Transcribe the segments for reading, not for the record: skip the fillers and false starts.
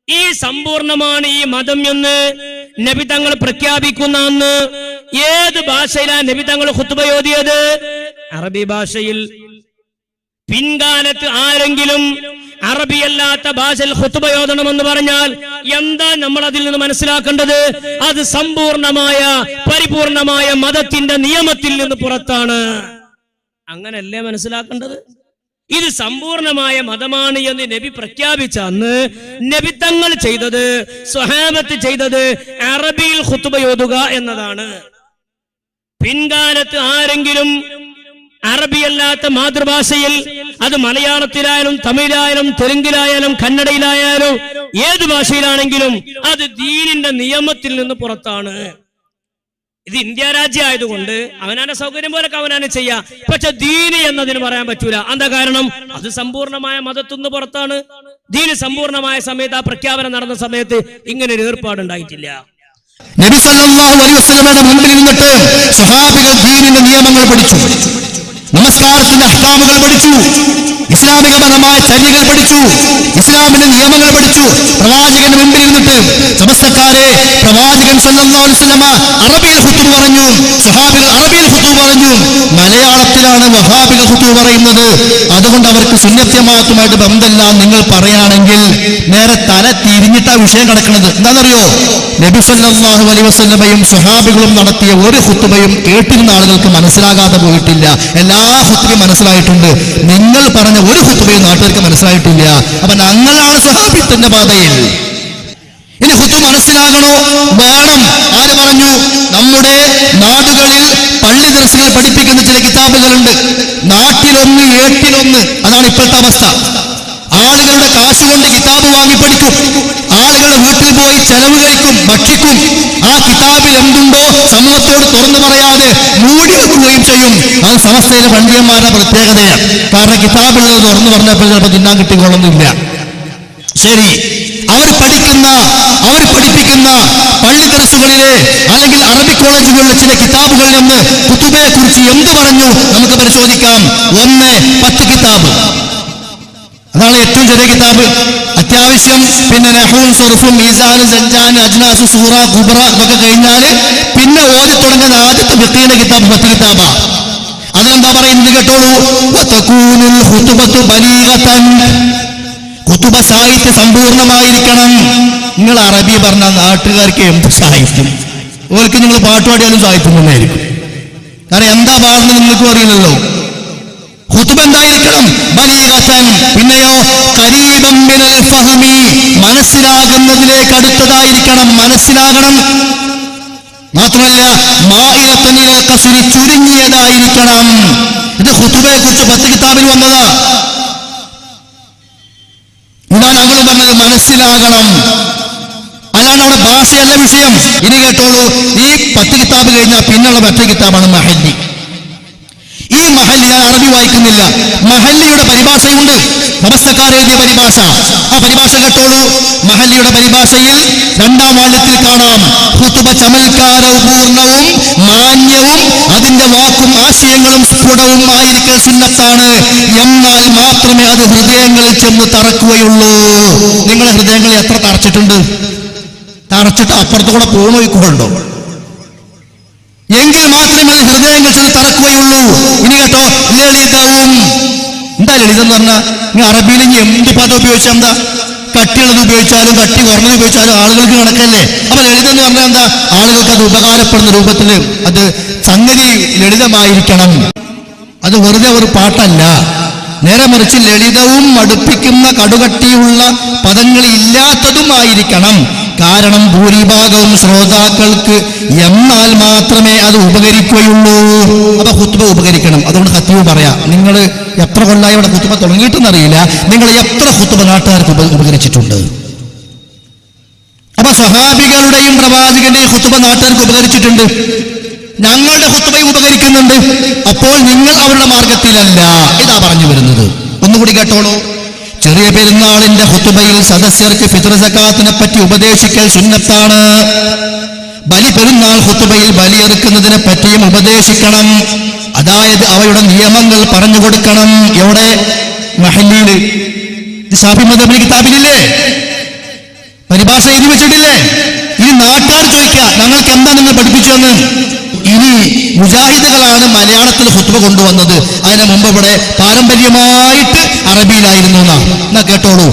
ഈ സമ്പൂർണമാണ് ഈ മതം എന്ന് നബി തങ്ങൾ പ്രഖ്യാപിക്കുന്ന അന്ന് ഏത് ഭാഷയിലാണ് നബി തങ്ങൾ ഖുത്ബ ഓതിയത്? അറബി ഭാഷയിൽ. പിൻകാലത്ത് ആരെങ്കിലും അറബിയല്ലാത്ത ഭാഷയിൽ ഖുത്ബ ഓതണമെന്ന് പറഞ്ഞാൽ എന്താ നമ്മൾ അതിൽ നിന്ന് മനസ്സിലാക്കേണ്ടത്? അത് സമ്പൂർണമായ പരിപൂർണമായ മതത്തിന്റെ നിയമത്തിൽ നിന്ന് പുറത്താണ്. അങ്ങനല്ലേ മനസ്സിലാക്കേണ്ടത്? ഇത് സമ്പൂർണമായ മതമാണ് എന്ന് നബി പ്രഖ്യാപിച്ച അന്ന് നബി തങ്ങൾ ചെയ്തത്, സ്വഹാബത്ത് ചെയ്തത് അറബിയിൽ ഖുത്ബ ഓതുക എന്നതാണ്. പിൻകാലത്ത് ആരെങ്കിലും അറബിയല്ലാത്ത മാതൃഭാഷയിൽ, അത് മലയാളത്തിലായാലും തമിഴിലായാലും തെലുങ്കിലായാലും കന്നഡയിലായാലും ഏത് ഭാഷയിലാണെങ്കിലും അത് ദീനിന്റെ നിയമത്തിൽ നിന്ന് പുറത്താണ്. ഇത് ഇന്ത്യ രാജ്യം ആയതുകൊണ്ട് അവനാന്റെ സൗകര്യം പോലെ അവനാണ് ചെയ്യാ. പക്ഷെ ദീനി എന്നതിന് പറയാൻ പറ്റൂല. എന്താ കാരണം? അത് സമ്പൂർണമായ മതത്തുനിന്ന് പുറത്താണ്. ദീന് സമ്പൂർണമായ സമയത്ത്, ആ പ്രഖ്യാപനം നടന്ന സമയത്ത് ഇങ്ങനെ ഒരു ഏർപ്പാടുണ്ടായിട്ടില്ല. നബി സല്ലല്ലാഹു അലൈഹി വസല്ലമയുടെ മുമ്പിൽ നിന്നിട്ട് സ്വഹാബികൾ ദീനിന്റെ നിയമങ്ങൾ പഠിച്ചു, നമസ്കാരത്തിന്റെ അഹ്കാമുകൾ പഠിച്ചു, ഇസ്ലാമികപരമായ ചര്യകൾ പഠിച്ചു, ഇസ്ലാമിന്റെ നിയമങ്ങൾ പഠിച്ചു. പ്രവാചകന്റെ മുമ്പിൽ ഇരുന്നിട്ട് സമസ്തക്കാരെ, പ്രവാചകൻ സല്ലല്ലാഹു അലൈഹി വസല്ലമ അറബിയിൽ ഖുത്ബ പറഞ്ഞു, സ്വഹാബികൾ അറബിയിൽ ഖുത്ബ പറഞ്ഞു. മലയാളത്തിലാണ് വഹാബികൾ ഖുത്ബ പറയുന്നത്. അതുകൊണ്ട് അവർക്ക് സുന്നത്യമാത്തുമായിട്ട് ബന്ധമില്ല നിങ്ങൾ പറയുകയാണെങ്കിൽ നേരെ തല തിരിഞ്ഞിട്ടാ വിഷയം കിടക്കുന്നത്. എന്താണെന്നറിയോ? നബി സല്ലല്ലാഹു അലൈഹി വസല്ലമയും സ്വഹാബികളും നടത്തിയ ഒരു ഖുത്ബയും കേട്ടിരുന്ന ആളുകൾക്ക് മനസ്സിലാകാതെ പോയിട്ടില്ല. എല്ലാ ഖുത്ബയും മനസ്സിലായിട്ടുണ്ട്. നിങ്ങൾ പറഞ്ഞ ഒരു ഖുത്ബയും നാട്ടുകാർക്ക് മനസ്സിലായിട്ടില്ല. അപ്പൊ ഞങ്ങളാണ് സ്വഹാബിത്തിന്റെ പാതയിൽ. ഇനി ഖുത്ബ മനസ്സിലാകണോ? വേണം. ആര് പറഞ്ഞു? നമ്മുടെ നാടുകളിൽ പള്ളി ദർസുകൾ പഠിപ്പിക്കുന്ന ചില കിതാബുകളുണ്ട്. നാട്ടിലൊന്ന് ഏട്ടിലൊന്ന്. അതാണ് ഇപ്പോഴത്തെ അവസ്ഥ. ആളുകളുടെ കാശുകൊണ്ട് കിതാബ് വാങ്ങി പഠിക്കും. ആളുകളുടെ വീട്ടിൽ പോയി ചെലവ് കഴിക്കും, ഭക്ഷിക്കും. ആ കിതാബിൽ എന്തുണ്ടോ സമൂഹത്തോട് തുറന്നു പറയാതെ മൂടി വെക്കുകയും ചെയ്യും. അത് സമസ്തയിലെ പണ്ഡിതന്മാരുടെ പ്രത്യേകതയാണ്. കാരണം കിതാബുള്ളത് തുറന്നു പറഞ്ഞപ്പോൾ ചിലപ്പോൾ തിന്നാൻ കിട്ടിക്കൊള്ളുന്നില്ല. ശരി, അവർ പഠിപ്പിക്കുന്ന പള്ളി ദർസുകളിലെ അല്ലെങ്കിൽ അറബി കോളേജുകളിലെ ചില കിതാബുകളിൽ നിന്ന് ഖുതുബയെ കുറിച്ച് എന്ത് പറഞ്ഞു നമുക്ക് പരിശോധിക്കാം. 10 കിതാബ്. അതാണ് ഏറ്റവും ചെറിയ കിതാബ്. അത്യാവശ്യം പിന്നെ നഹ്വും സർഫും മീസാന് സജ്ജാന് അജ്നാസ് സൂറ കുബ്ര ഇതൊക്കെ കഴിഞ്ഞാൽ പിന്നെ ഓതി തുടങ്ങുന്ന ആദ്യത്തെ ഫിഖ്ഹിന്റെ കിതാബ് 10 കിതാബാ. അതിലെന്താ പറയുന്നത് കേട്ടോളൂ? വതകൂനുൽ ഖുതുബതു ബലീഗതൻ. ഖുതുബ സാഹിത്യ സമ്പൂർണമായിരിക്കണം. നിങ്ങൾ അറബി പറഞ്ഞ നാട്ടുകാർക്ക് എന്ത് സാഹിത്യം? ഓർക്ക് നിങ്ങൾ പാട്ടുപാടിയാലും സാഹിത്യം തന്നെയായിരിക്കും. കാരണം എന്താ പാടുന്നത് നിങ്ങൾക്കും അറിയില്ലല്ലോ. ഖുതുബ എന്തായിരിക്കണം? ബലീഗതൻ. പിന്നെയോ ഖരീബൻ മിനൽ ഫഹ്മി. മനസ്സിലാകുന്നതിലേക്ക് അടുത്തതായിരിക്കണം. മനസ്സിലാകണം. മാത്രമല്ല മാഇലത്തൻ ഇലൽ ഖസ്രി. ചുരുങ്ങിയതായിരിക്കണം. ഇത് ഖുതുബയെ കുറിച്ച് 10 കിതാബിൽ വന്നതാ. ഇതാണ് അവൾ പറഞ്ഞത്, മനസ്സിലാകണം. അല്ലാണ്ട് അവിടെ ഭാഷയല്ല വിഷയം. ഇനി കേട്ടോളൂ, ഈ 10 കിതാബ് കഴിഞ്ഞാൽ പിന്നുള്ള മറ്റൊരു കിതാബാണ് മഹല്ലി. ഈ മഹല്ലി ഞാൻ അറബി വായിക്കുന്നില്ല. മഹല്ലിയുടെ പരിഭാഷയുണ്ട്. സമസ്തക്കാർ എഴുതിയ പരിഭാഷ. ആ പരിഭാഷ കേട്ടോളൂ. മഹല്ലിയുടെ പരിഭാഷയിൽ 2-ാം വാള്യത്തിൽ കാണാം, ഖുതുബ ചമൽക്കാരവും പൂർണ്ണവും മാന്യവും അതിന്റെ വാക്കും ആശയങ്ങളും സ്ഫുടവും ആയിരിക്കൽ സുന്നത്താണ്. എന്നാൽ മാത്രമേ അത് ഹൃദയങ്ങളിൽ ചെന്ന് തറക്കുകയുള്ളൂ. നിങ്ങളുടെ ഹൃദയങ്ങളിൽ എത്ര തറച്ചിട്ടുണ്ട്? തറച്ചിട്ട് അപ്പുറത്തുകൂടെ പോണോയിക്കൊണ്ടോ? എങ്കിൽ മാത്രമേ അത് ഹൃദയങ്ങൾ ചെന്ന് തറക്കുകയുള്ളൂ. ഇനി കേട്ടോ, ലളിതവും. എന്താ ലളിതം എന്ന് പറഞ്ഞാൽ? നിങ്ങൾ അറബിയിൽ ഇനി എന്ത് പദം ഉപയോഗിച്ചാൽ എന്താ? കട്ടിയുള്ളത് ഉപയോഗിച്ചാലും കട്ടി കുറഞ്ഞത് ഉപയോഗിച്ചാലും ആളുകൾക്ക് കണക്കല്ലേ. അപ്പൊ ലളിതം എന്ന് പറഞ്ഞാൽ എന്താ? ആളുകൾക്ക് അത് ഉപകാരപ്പെടുന്ന രൂപത്തിൽ അത് സംഗതി ലളിതമായിരിക്കണം. അത് വെറുതെ ഒരു പാട്ടല്ല. നേരെ മറിച്ച് ലളിതവും അടുപ്പിക്കുന്ന കടുകട്ടിയുള്ള പദങ്ങൾ ഇല്ലാത്തതുമായിരിക്കണം. കാരണം ഭൂരിഭാഗവും ശ്രോതാക്കൾക്ക് എന്നാൽ മാത്രമേ അത് ഉപകരിക്കുകയുള്ളൂ. അപ്പൊ ഖുത്ബ ഉപകരിക്കണം. അതുകൊണ്ട് ഖത്തീബ് പറയാം, നിങ്ങൾ എത്ര കൊല്ലായി ഇവിടെ ഖുത്ബ തുടങ്ങിയിട്ടെന്നറിയില്ല, നിങ്ങൾ എത്ര ഖുത്ബ നാട്ടുകാർക്ക് ഉപകരിച്ചിട്ടുണ്ട്? അപ്പൊ സ്വഹാബികളുടെയും പ്രവാചകന്റെയും ഖുത്ബ നാട്ടുകാർക്ക് ഉപകരിച്ചിട്ടുണ്ട്. ഞങ്ങളുടെ ഖുത്ബയും ഉപകരിക്കുന്നുണ്ട്. അപ്പോൾ നിങ്ങൾ അവരുടെ മാർഗത്തിലല്ല. ഇതാ പറഞ്ഞു വരുന്നത്. ഒന്നുകൂടി കേട്ടോളൂ. ചെറിയ പെരുന്നാളിന്റെ ഖുതുബയിൽ സദസ്യർക്ക് ഫിത്ർ സകാത്തിനെ പറ്റി ഉപദേശിക്കൽ സുന്നത്താണ്. ബലി പെരുന്നാൾ ഖുതുബയിൽ ബലിയെറുക്കുന്നതിനെ പറ്റിയും ഉപദേശിക്കണം. അതായത് അവയുടെ നിയമങ്ങൾ പറഞ്ഞു കൊടുക്കണം. എവിടെ? മഹല്ലിയിൽ. ഷാഫി മദ്ഹബിലെ കിതാബിലില്ലേ? പരിഭാഷ എഴുതി വെച്ചിട്ടില്ലേ? ഇനി നാട്ടുകാർ ചോദിക്കുക ഞങ്ങൾക്ക് എന്താ നിങ്ങൾ പഠിപ്പിച്ചതെന്ന്. ഇനി മുജാഹിദുകളാണ് മലയാളത്തിൽ ഖുത്ബ കൊണ്ടുവന്നത്. അതിന് മുമ്പ് ഇവിടെ പാരമ്പര്യമായിട്ട് അറബിയിലായിരുന്നു എന്നാ കേട്ടോളൂ.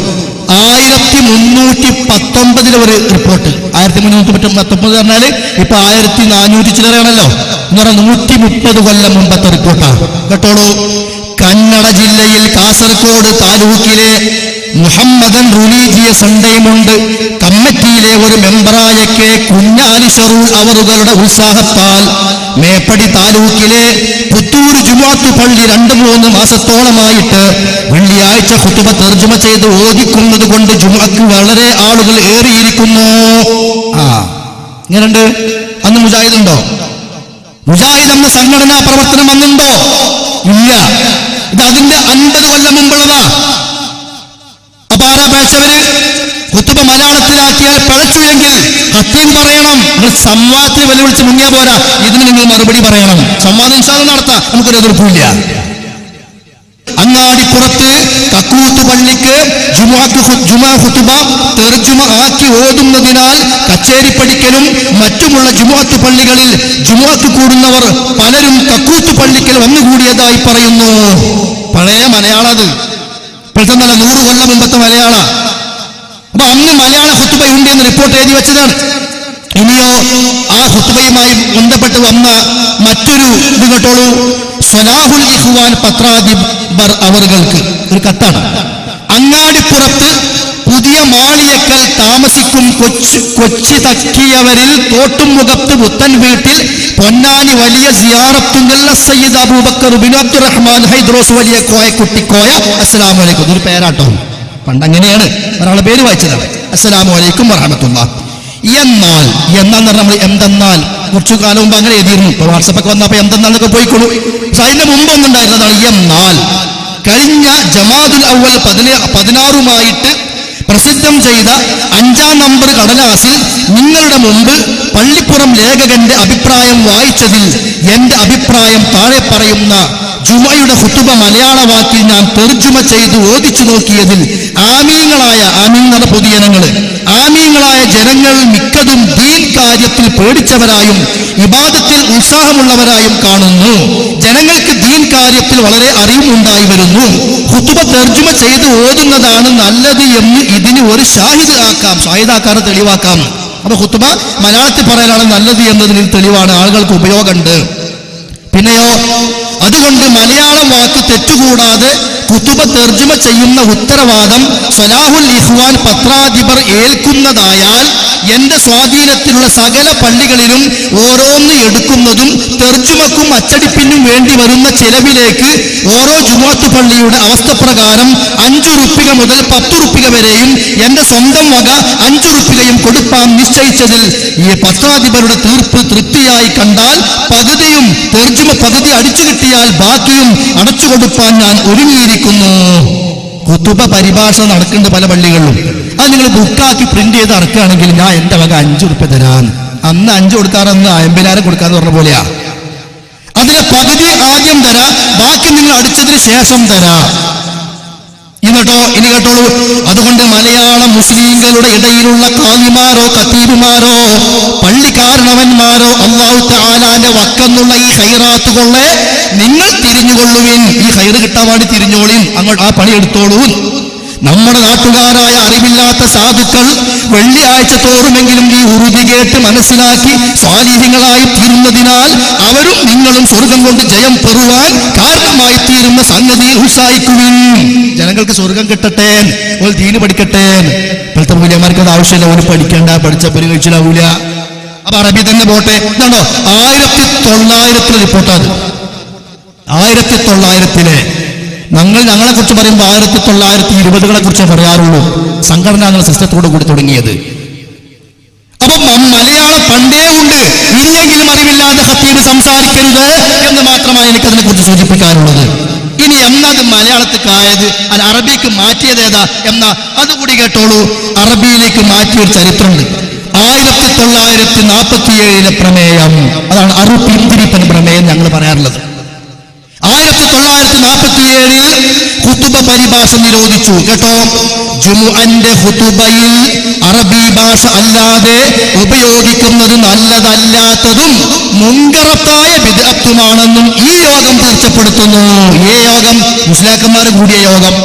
1319 ഒരു റിപ്പോർട്ട്. 1319 പറഞ്ഞാല് ഇപ്പൊ 1400 ചില്ലറയാണല്ലോ. എന്ന് പറഞ്ഞാൽ 130 കൊല്ലം മുമ്പത്തെ റിപ്പോർട്ടാണ്. കേട്ടോളൂ. കന്നഡ ജില്ലയിൽ കാസർഗോഡ് താലൂക്കിലെ മുഹമ്മദൻ റിലീജിയസ് സൺഡേമുണ്ട് കമ്മിറ്റിയിലെ ഒരു മെമ്പറായ കെ കുഞ്ഞാലി ഷറൂൾ അവറുകളുടെ ഉത്സാഹത്താൽ മേപ്പടി താലൂക്കിലെ പുത്തൂർ ജുമുഅത്ത് പള്ളി 2-3 മാസത്തോളമായിട്ട് വെള്ളിയാഴ്ച ഖുതുബ തർജുമ ചെയ്ത് ഓദിക്കുന്നത് കൊണ്ട് ജുമുഅക്ക് വളരെ ആളുകൾ ഏറിയിരിക്കുന്നു. ഇങ്ങനെയുണ്ട്. അന്ന് മുജാഹിദ് ഉണ്ടോ? മുജാഹിദ് അന്ന് സംഘടനാ പ്രവർത്തനം വന്നുണ്ടോ? ഇല്ല. ഇത് അതിന്റെ 50 കൊല്ലം മുമ്പുള്ളതാ. അപ്പൊ ആരാ പഴച്ചവര്? ഖുതുബ മലയാളത്തിലാക്കിയാൽ പഴച്ചു എങ്കിൽ ഖത്തീബ് പറയണം. നിങ്ങൾ സംവാദത്തിന് വെല്ലുവിളിച്ച് മുങ്ങിയാ പോരാ, ഇതിന് നിങ്ങൾ മറുപടി പറയണം. സംവാദം ഇൻഷാ അല്ലാഹ് നടത്താം, നമുക്കൊരു എതിർപ്പില്ല. അങ്ങാടിപ്പുറത്ത് കക്കൂത്ത് പള്ളിക്ക് ജുമുഅ ഖുതുബ തർജുമ ആക്കി ഓതുന്നതിനാൽ കച്ചേരി പഠിക്കലും മറ്റുമുള്ള ജുമുഅത്ത് പള്ളികളിൽ ജുമുഅത്ത് കൂടുന്നവർ പലരും കക്കൂത്ത് പള്ളിക്കൽ വന്നുകൂടിയതായി പറയുന്നു. പഴയ മലയാളത്, ഇപ്പോഴത്തെ 100 കൊല്ലം മുമ്പത്തെ മലയാള. അപ്പൊ അന്ന് മലയാള ഖുതുബ ഉണ്ട് എന്ന് റിപ്പോർട്ട് എഴുതി വെച്ചതാണ്. ഇനിയോ ആ ഖുതുബയുമായി ബന്ധപ്പെട്ട് വന്ന മറ്റൊരു ഇത് കേട്ടോളൂ. സ്വലാഹുൽ ഇഖ്വാൻ പത്രാധിപർ അവർക്ക് ഒരു കത്താണ്. അങ്ങാടിപ്പുറത്ത് പുതിയ മാളിയക്കൽ താമസിക്കും കൊച്ചി തക്കിയവരിൽ തോട്ടുമുഖത്ത് പുത്തൻ വീട്ടിൽ പൊന്നാനി വലിയ സിയാറത്തുള്ള സയ്യിദ് അബൂബക്കർ ബിൻ അബ്ദുറഹ്മാൻ ഹൈദ്രോസ് വലിയ കോയക്കുട്ടിക്കോയ അസ്സലാമു അലൈക്കും. ഇതൊരു പേരാട്ടോ, പണ്ടങ്ങനെയാണ് ഒരാളെ പേര് വായിച്ചതാണ്. അസ്സലാമു അലൈക്കും വറഹ്മത്തുള്ളാഹ്. എന്നാൽ നമ്മൾ എന്തെന്നാൽ കുറച്ചു കാലം മുമ്പ് അങ്ങനെ എഴുതിയിരുന്നു. ഇപ്പൊ വാട്സപ്പൊക്കെ വന്നപ്പോ എന്തെന്നാന്നൊക്കെ പോയിക്കോളൂ. പക്ഷെ അതിന്റെ മുമ്പൊന്നുണ്ടായിരുന്നതാണ് എന്നാൽ. കഴിഞ്ഞ ജമാദുൽ അവ്വൽ 16 പ്രസിദ്ധം ചെയ്ത 5-ാം നമ്പർ കടലാസിൽ നിങ്ങളുടെ മുമ്പ് പള്ളിപ്പുറം ലേഖകന്റെ അഭിപ്രായം വായിച്ചതിൽ എന്റെ അഭിപ്രായം താഴെ പറയുന്ന ജുമയുടെ ഖുതുബ മലയാള വാക്കിൽ ഞാൻ തർജുമ ചെയ്ത് ഓദിച്ചു നോക്കിയതിൽ ആമീങ്ങളായ ജനങ്ങൾ മിക്കതും ദീൻ കാര്യത്തിൽ പേടിച്ചവരായും ഇബാദത്തിൽ ഉത്സാഹമുള്ളവരായും കാണുന്നു. ജനങ്ങൾക്ക് ദീൻ കാര്യത്തിൽ വളരെ അറിവുണ്ടായി വരുന്നു. ഖുതുബ തർജുമ ചെയ്ത് ഓതുന്നതാണ് നല്ലത് എന്ന് ഇതിന് ഒരു ഷാഹിദാക്കാരെ തെളിവാക്കാം. അപ്പൊ ഖുതുബ മലയാളത്തിൽ പറയാനാണ് നല്ലത് എന്നതിന് തെളിവാണ്, ആളുകൾക്ക് ഉപയോഗമുണ്ട്. പിന്നെയോ അതുകൊണ്ട് മലയാളം വാക്ക് തെറ്റുകൂടാതെ ഖുതുബ തർജുമ ചെയ്യുന്ന ഉത്തരവാദം സ്വലാഹുൽ ഇഖ്വാൻ പത്രാധിപർ ഏൽക്കുന്നതായാൽ എന്റെ സ്വാധീനത്തിലുള്ള സകല പള്ളികളിലും ഓരോന്ന് എടുക്കുന്നതും തർജുമക്കും അച്ചടിപ്പിനും വേണ്ടി വരുന്ന ചെലവിലേക്ക് ഓരോ ജുമുഅത്ത് പള്ളിയുടെ അവസ്ഥ പ്രകാരം 5 റുപ്പിക മുതൽ 10 റുപ്പിക വരെയും എന്റെ സ്വന്തം വക 5 റുപ്പികയും കൊടുക്കാൻ നിശ്ചയിച്ചതിൽ ഈ പത്രാധിപരുടെ തീർപ്പ് തൃപ്തിയായി കണ്ടാൽ പകുതിയും തർജുമ പകുതി അടിച്ചു കിട്ടിയാൽ ബാക്കിയും അടച്ചു കൊടുക്കാൻ ഞാൻ ഒരുങ്ങിയിരിക്കുന്നു. ഖുതുബ പരിഭാഷ നടക്കുന്നുണ്ട് പല പള്ളികളിലും. അത് നിങ്ങൾ ബുക്കാക്കി പ്രിന്റ് ചെയ്ത് ഇറക്കുകയാണെങ്കിൽ ഞാൻ എന്റെ വക 5 റുപ്യ തരാൻ. അന്ന് 5 കൊടുക്കാറന്ന് 50,000 കൊടുക്കാന്ന് പറഞ്ഞ പോലെയാ. അതിലെ പകുതി ആദ്യം തരാ, ബാക്കി നിങ്ങൾ അടിച്ചതിന് ശേഷം തരാ. ഇനി കേട്ടോളൂ. അതുകൊണ്ട് മലയാള മുസ്ലിങ്ങളുടെ ഇടയിലുള്ള കാലിമാരോ ഖതീബുമാരോ പള്ളിക്കാരണവന്മാരോ അല്ലാഹു തആലാന്റെ വക്കെന്നുള്ള ഈ ഖൈറാത്ത് കൊള്ളെ നിങ്ങൾ തിരിഞ്ഞുകൊള്ളുവിൻ. ഈ ഖൈറ് കിട്ടാൻ വേണ്ടി തിരിഞ്ഞോളിൻ, അങ്ങോട്ട് ആ പണി എടുത്തോളൂ. നമ്മുടെ നാട്ടുകാരായ അറിവില്ലാത്ത സാധുക്കൾ വെള്ളിയാഴ്ച തോറുമെങ്കിലും ഈ ഉറുതി കേട്ട് മനസ്സിലാക്കി സ്വാലിഹ്യങ്ങളായി തീരുന്നതിനാൽ അവരും നിങ്ങളും സ്വർഗം കൊണ്ട് ജയം പെറുവാൻ കാരണമായി തീരുന്ന സംഗതിയിൽ ഉത്സാഹിക്കുവിൻ. ജനങ്ങൾക്ക് സ്വർഗം കിട്ടട്ടെ, ഒരു ദീന് പഠിക്കട്ടെ. ഇപ്പോഴത്തെ മൂല്യന്മാർക്ക് അത് ആവശ്യമില്ല, ഒരു പഠിക്കേണ്ട, പഠിച്ച പേര് കഴിച്ചിലാവൂല. അപ്പൊ അറബി തന്നെ പോട്ടെ. ഇതാണോ 1900 റിപ്പോർട്ടാണ്. 1900 ഞങ്ങളെ കുറിച്ച് പറയുമ്പോൾ 1920കളെ കുറിച്ച് പറയാറുള്ളൂ. സംഘടനാ സിസ്റ്റത്തോട് കൂടി തുടങ്ങിയത്. അപ്പൊ മലയാളം പണ്ടേ ഉണ്ട്, ഇനിയെങ്കിലും അറിവില്ലാതെ ഖത്തീബ് സംസാരിക്കരുത് എന്ന് മാത്രമാണ് എനിക്കതിനെ കുറിച്ച് സൂചിപ്പിക്കാനുള്ളത്. ഇനി എന്നത് മലയാളത്തിലായത് അത് അറബിക്ക് മാറ്റിയത് ഏതാ എന്നാ അതുകൂടി കേട്ടോളൂ. അറബിയിലേക്ക് മാറ്റിയൊരു ചരിത്രമുണ്ട്. 1947 പ്രമേയം, അതാണ് അറുപിന്തിരിപ്പൻ പ്രമേയം ഞങ്ങൾ പറയാറുള്ളത്. 1947 ഖുതുബ പരിഭാഷ നിരോധിച്ചു. കേട്ടോ, ജുമുഅന്റെ ഖുതുബയിൽ അറബി ഭാഷ അല്ലാതെ ഉപയോഗിക്കുന്നത് നല്ലതല്ലാത്തതും മുൻകറത്തായ ബിദ്അത്തുമാണെന്നും ഈ യോഗം തീർച്ചപ്പെടുത്തുന്നു. ഈ യോഗം മുസ്ലിയാക്കന്മാർ കൂടിയ യോഗം.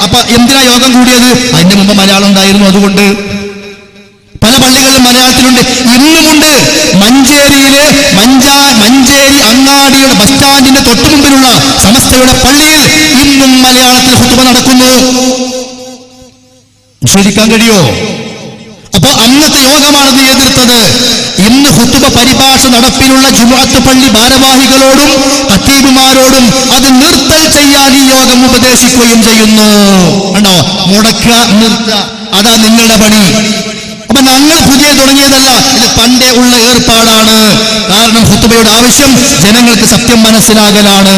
അപ്പൊ എന്തിനാ യോഗം കൂടിയത്? അതിന്റെ മുമ്പ് മലയാളം ഉണ്ടായിരുന്നു. അതുകൊണ്ട് പല പള്ളികളിലും മലയാളത്തിലുണ്ട്, ഇന്നുമുണ്ട്. മഞ്ചേരിയിലെ മഞ്ചേരി അങ്ങാടിയുടെ ബസ് സ്റ്റാൻഡിന്റെ തൊട്ടു മുമ്പിലുള്ള സമസ്തയുടെ പള്ളിയിൽ ഇന്നും മലയാളത്തിൽ ഖുതുബ നടക്കുന്നു. വിശ്വസിക്കാൻ കഴിയോ? അപ്പോ അന്നത്തെ യോഗമാണത് എതിർത്തത്. ഇന്ന് ഖുതുബ പരിഭാഷ നടപ്പിലുള്ള ജുമുഅത്ത് പള്ളി ഭാരവാഹികളോടും ഖത്തീബുമാരോടും അത് നിർത്തൽ ചെയ്യാൻ ഈ യോഗം ഉപദേശിക്കുകയും ചെയ്യുന്നു. കണ്ടോ, മുടക്കുക, നിർത്തുക, അതാ നിങ്ങളുടെ പണി. അപ്പൊ ഞങ്ങൾ പുതിയ തുടങ്ങിയതല്ല, ഇത് പണ്ടേ ഉള്ള ഏർപ്പാടാണ്. കാരണം ഖുതുബയുടെ ആവശ്യം ജനങ്ങൾക്ക് സത്യം മനസ്സിലാകലാണ്.